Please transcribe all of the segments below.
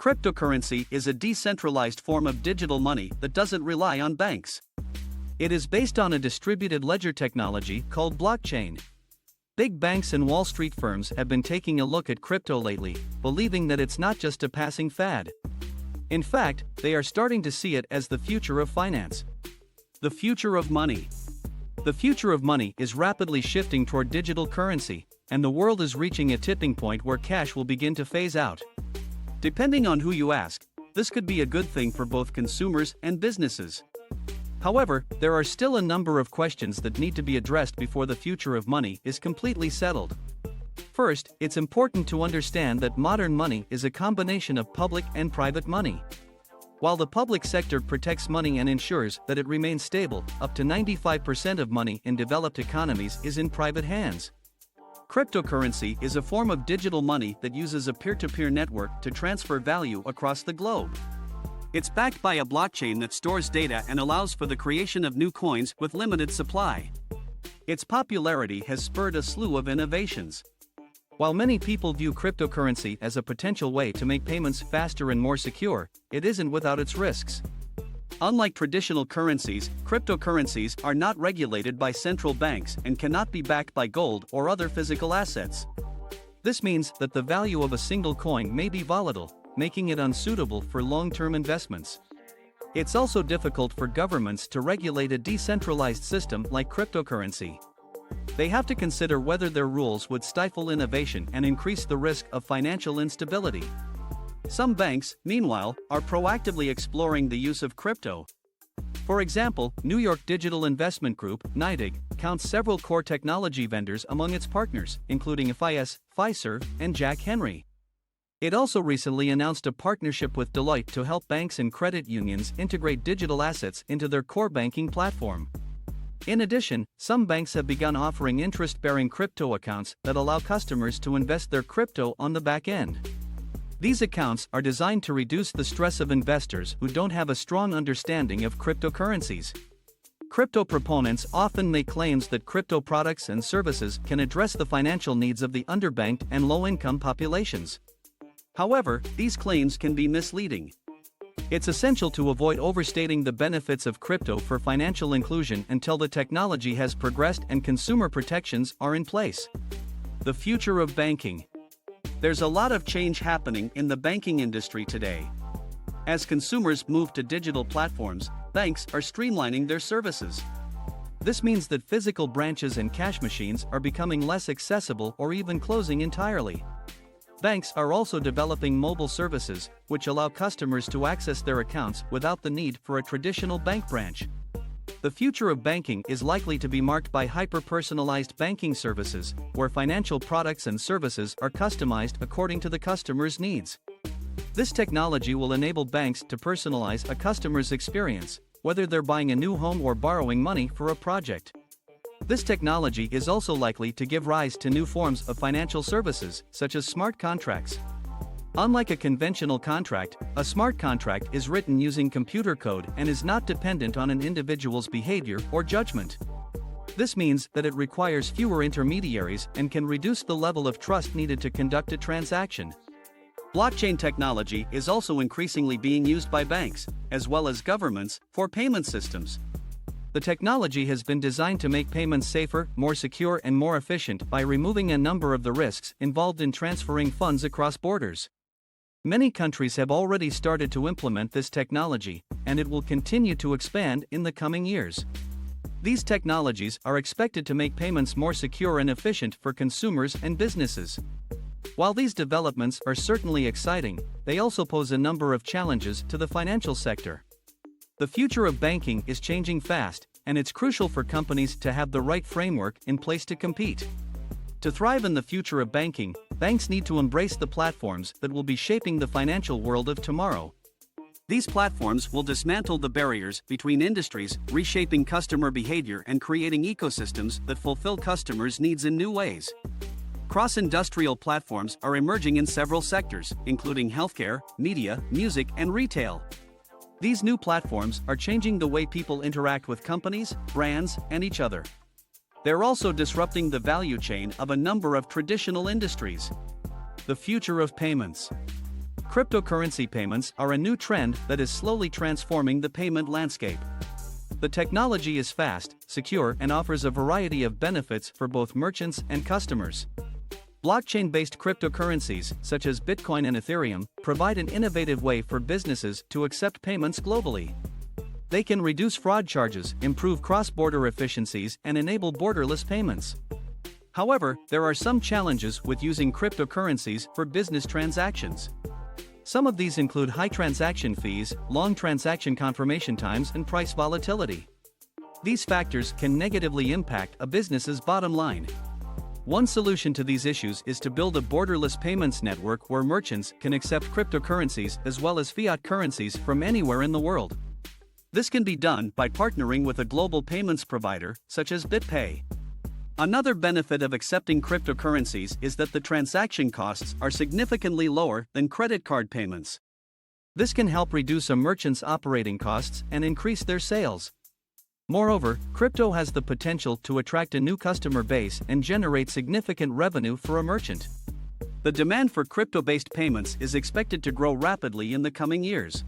Cryptocurrency is a decentralized form of digital money that doesn't rely on banks. It is based on a distributed ledger technology called blockchain. Big banks and Wall Street firms have been taking a look at crypto lately, believing that it's not just a passing fad. In fact, they are starting to see it as the future of finance. The future of money. The future of money is rapidly shifting toward digital currency, and the world is reaching a tipping point where cash will begin to phase out. Depending on who you ask, this could be a good thing for both consumers and businesses. However, there are still a number of questions that need to be addressed before the future of money is completely settled. First, it's important to understand that modern money is a combination of public and private money. While the public sector protects money and ensures that it remains stable, up to 95% of money in developed economies is in private hands. Cryptocurrency is a form of digital money that uses a peer-to-peer network to transfer value across the globe. It's backed by a blockchain that stores data and allows for the creation of new coins with limited supply. Its popularity has spurred a slew of innovations. While many people view cryptocurrency as a potential way to make payments faster and more secure, it isn't without its risks. Unlike traditional currencies, cryptocurrencies are not regulated by central banks and cannot be backed by gold or other physical assets. This means that the value of a single coin may be volatile, making it unsuitable for long-term investments. It's also difficult for governments to regulate a decentralized system like cryptocurrency. They have to consider whether their rules would stifle innovation and increase the risk of financial instability. Some banks, meanwhile, are proactively exploring the use of crypto. For example, New York Digital Investment Group, NYDIG, counts several core technology vendors among its partners, including FIS, Fiserv, and Jack Henry. It also recently announced a partnership with Deloitte to help banks and credit unions integrate digital assets into their core banking platform. In addition, some banks have begun offering interest-bearing crypto accounts that allow customers to invest their crypto on the back end. These accounts are designed to reduce the stress of investors who don't have a strong understanding of cryptocurrencies. Crypto proponents often make claims that crypto products and services can address the financial needs of the underbanked and low-income populations. However, these claims can be misleading. It's essential to avoid overstating the benefits of crypto for financial inclusion until the technology has progressed and consumer protections are in place. The future of banking. There's a lot of change happening in the banking industry today. As consumers move to digital platforms, banks are streamlining their services. This means that physical branches and cash machines are becoming less accessible or even closing entirely. Banks are also developing mobile services, which allow customers to access their accounts without the need for a traditional bank branch. The future of banking is likely to be marked by hyper-personalized banking services, where financial products and services are customized according to the customer's needs. This technology will enable banks to personalize a customer's experience, whether they're buying a new home or borrowing money for a project. This technology is also likely to give rise to new forms of financial services, such as smart contracts. Unlike a conventional contract, a smart contract is written using computer code and is not dependent on an individual's behavior or judgment. This means that it requires fewer intermediaries and can reduce the level of trust needed to conduct a transaction. Blockchain technology is also increasingly being used by banks, as well as governments, for payment systems. The technology has been designed to make payments safer, more secure, and more efficient by removing a number of the risks involved in transferring funds across borders. Many countries have already started to implement this technology, and it will continue to expand in the coming years. These technologies are expected to make payments more secure and efficient for consumers and businesses. While these developments are certainly exciting, they also pose a number of challenges to the financial sector. The future of banking is changing fast, and it's crucial for companies to have the right framework in place to compete. To thrive in the future of banking, banks need to embrace the platforms that will be shaping the financial world of tomorrow. These platforms will dismantle the barriers between industries, reshaping customer behavior and creating ecosystems that fulfill customers' needs in new ways. Cross-industrial platforms are emerging in several sectors, including healthcare, media, music, and retail. These new platforms are changing the way people interact with companies, brands, and each other. They're also disrupting the value chain of a number of traditional industries. The future of payments. Cryptocurrency payments are a new trend that is slowly transforming the payment landscape. The technology is fast, secure, and offers a variety of benefits for both merchants and customers. Blockchain-based cryptocurrencies, such as Bitcoin and Ethereum, provide an innovative way for businesses to accept payments globally. They can reduce fraud charges, improve cross-border efficiencies, and enable borderless payments. However, there are some challenges with using cryptocurrencies for business transactions. Some of these include high transaction fees, long transaction confirmation times, and price volatility. These factors can negatively impact a business's bottom line. One solution to these issues is to build a borderless payments network where merchants can accept cryptocurrencies as well as fiat currencies from anywhere in the world. This can be done by partnering with a global payments provider, such as BitPay. Another benefit of accepting cryptocurrencies is that the transaction costs are significantly lower than credit card payments. This can help reduce a merchant's operating costs and increase their sales. Moreover, crypto has the potential to attract a new customer base and generate significant revenue for a merchant. The demand for crypto-based payments is expected to grow rapidly in the coming years.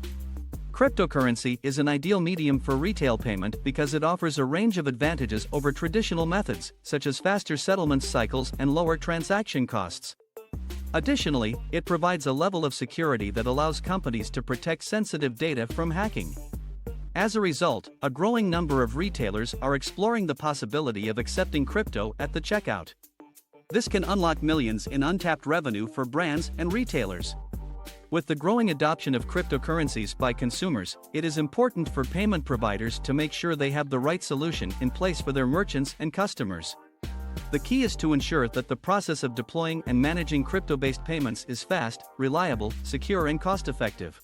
Cryptocurrency is an ideal medium for retail payment because it offers a range of advantages over traditional methods, such as faster settlement cycles and lower transaction costs. Additionally, it provides a level of security that allows companies to protect sensitive data from hacking. As a result, a growing number of retailers are exploring the possibility of accepting crypto at the checkout. This can unlock millions in untapped revenue for brands and retailers. With the growing adoption of cryptocurrencies by consumers, it is important for payment providers to make sure they have the right solution in place for their merchants and customers. The key is to ensure that the process of deploying and managing crypto-based payments is fast, reliable, secure, and cost-effective.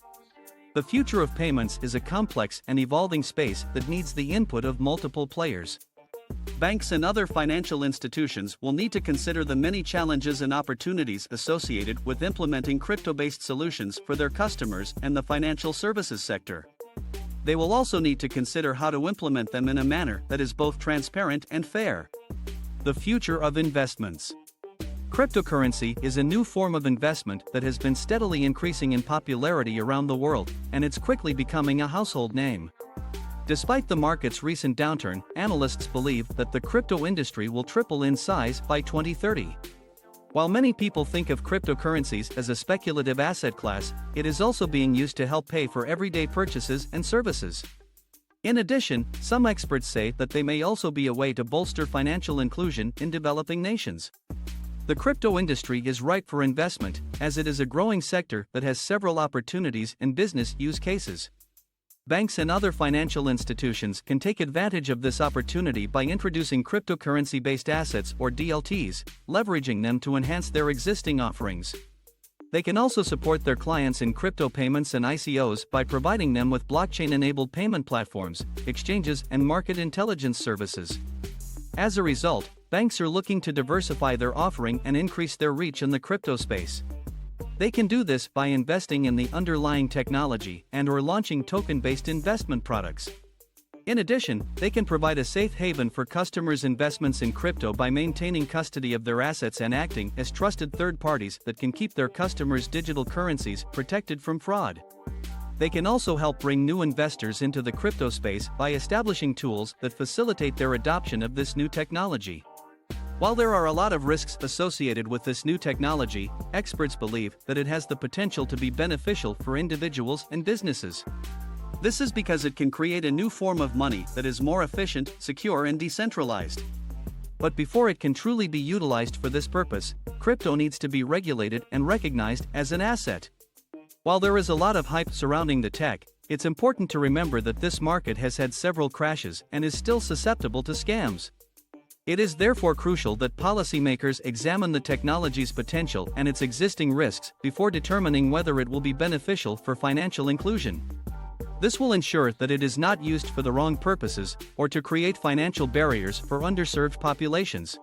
The future of payments is a complex and evolving space that needs the input of multiple players. Banks and other financial institutions will need to consider the many challenges and opportunities associated with implementing crypto-based solutions for their customers and the financial services sector. They will also need to consider how to implement them in a manner that is both transparent and fair. The future of investments. Cryptocurrency is a new form of investment that has been steadily increasing in popularity around the world, and it's quickly becoming a household name. Despite the market's recent downturn, analysts believe that the crypto industry will triple in size by 2030. While many people think of cryptocurrencies as a speculative asset class, it is also being used to help pay for everyday purchases and services. In addition, some experts say that they may also be a way to bolster financial inclusion in developing nations. The crypto industry is ripe for investment, as it is a growing sector that has several opportunities and business use cases. Banks and other financial institutions can take advantage of this opportunity by introducing cryptocurrency-based assets or DLTs, leveraging them to enhance their existing offerings. They can also support their clients in crypto payments and ICOs by providing them with blockchain-enabled payment platforms, exchanges, and market intelligence services. As a result, banks are looking to diversify their offering and increase their reach in the crypto space. They can do this by investing in the underlying technology and/or launching token-based investment products. In addition, they can provide a safe haven for customers' investments in crypto by maintaining custody of their assets and acting as trusted third parties that can keep their customers' digital currencies protected from fraud. They can also help bring new investors into the crypto space by establishing tools that facilitate their adoption of this new technology. While there are a lot of risks associated with this new technology, experts believe that it has the potential to be beneficial for individuals and businesses. This is because it can create a new form of money that is more efficient, secure, and decentralized. But before it can truly be utilized for this purpose, crypto needs to be regulated and recognized as an asset. While there is a lot of hype surrounding the tech, it's important to remember that this market has had several crashes and is still susceptible to scams. It is therefore crucial that policymakers examine the technology's potential and its existing risks before determining whether it will be beneficial for financial inclusion. This will ensure that it is not used for the wrong purposes or to create financial barriers for underserved populations.